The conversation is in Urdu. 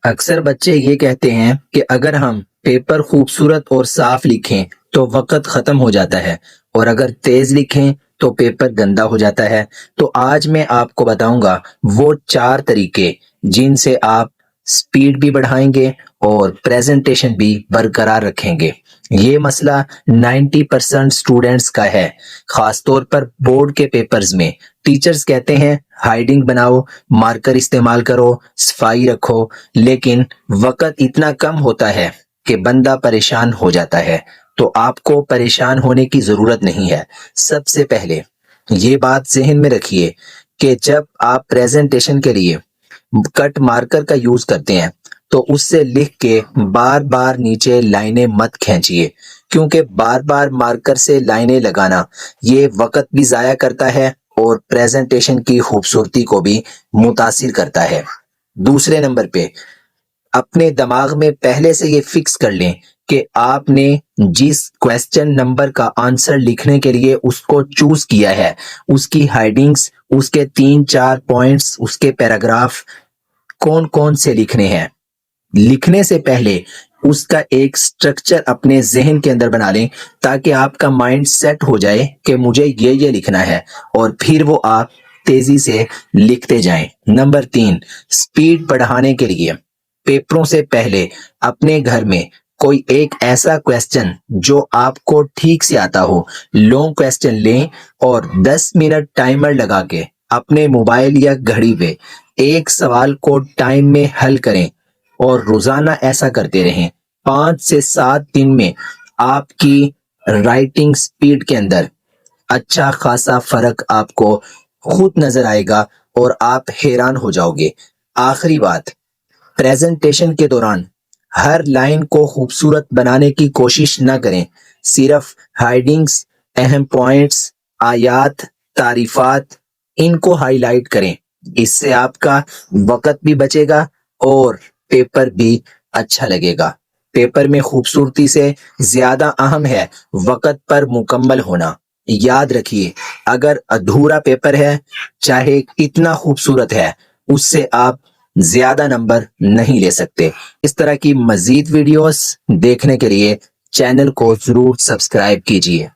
اکثر بچے یہ کہتے ہیں کہ اگر ہم پیپر خوبصورت اور صاف لکھیں تو وقت ختم ہو جاتا ہے، اور اگر تیز لکھیں تو پیپر گندا ہو جاتا ہے۔ تو آج میں آپ کو بتاؤں گا وہ 4 طریقے جن سے آپ سپیڈ بھی بڑھائیں گے اور پریزنٹیشن بھی برقرار رکھیں گے۔ یہ مسئلہ 90% سٹوڈنٹس کا ہے، خاص طور پر بورڈ کے پیپرز میں۔ ٹیچرز کہتے ہیں ہائیڈنگ بناؤ، مارکر استعمال کرو، صفائی رکھو، لیکن وقت اتنا کم ہوتا ہے کہ بندہ پریشان ہو جاتا ہے۔ تو آپ کو پریشان ہونے کی ضرورت نہیں ہے۔ سب سے پہلے یہ بات ذہن میں رکھیے کہ جب آپ پریزنٹیشن کے لیے کٹ مارکر کا یوز کرتے ہیں تو اس سے لکھ کے بار بار نیچے لائنیں مت کھینچیے، کیونکہ بار بار مارکر سے لائنیں لگانا یہ وقت بھی ضائع کرتا ہے اور پریزنٹیشن کی خوبصورتی کو بھی متاثر کرتا ہے۔ دوسرے نمبر پہ اپنے دماغ میں پہلے سے یہ فکس کر لیں کہ آپ نے جس کویسچن نمبر کا آنسر لکھنے کے لیے اس کو چوز کیا ہے، اس کی ہیڈنگز، اس کے 3-4 پوائنٹس، اس کے پیراگراف کون کون سے لکھنے ہیں۔ لکھنے سے پہلے اس کا ایک سٹرکچر اپنے ذہن کے اندر بنا لیں تاکہ آپ کا مائنڈ سیٹ ہو جائے کہ مجھے یہ لکھنا ہے، اور پھر وہ آپ تیزی سے لکھتے جائیں۔ نمبر 3، سپیڈ بڑھانے کے لیے پیپروں سے پہلے اپنے گھر میں کوئی ایک ایسا کویسچن جو آپ کو ٹھیک سے آتا ہو، لانگ کویسچن لیں اور 10 منٹ ٹائمر لگا کے اپنے موبائل یا گھڑی پہ ایک سوال کو ٹائم میں حل کریں، اور روزانہ ایسا کرتے رہیں۔ 5 سے 7 دن میں آپ کی رائٹنگ سپیڈ کے اندر اچھا خاصا فرق آپ کو خود نظر آئے گا اور آپ حیران ہو جاؤ گے۔ آخری بات، پریزنٹیشن کے دوران ہر لائن کو خوبصورت بنانے کی کوشش نہ کریں، صرف ہائیڈنگز، اہم پوائنٹس، آیات، تعریفات، ان کو ہائی لائٹ کریں۔ اس سے آپ کا وقت بھی بچے گا اور پیپر بھی اچھا لگے گا۔ پیپر میں خوبصورتی سے زیادہ اہم ہے وقت پر مکمل ہونا۔ یاد رکھیے، اگر ادھورا پیپر ہے، چاہے کتنا خوبصورت ہے، اس سے آپ زیادہ نمبر نہیں لے سکتے۔ اس طرح کی مزید ویڈیوز دیکھنے کے لیے چینل کو ضرور سبسکرائب کیجیے۔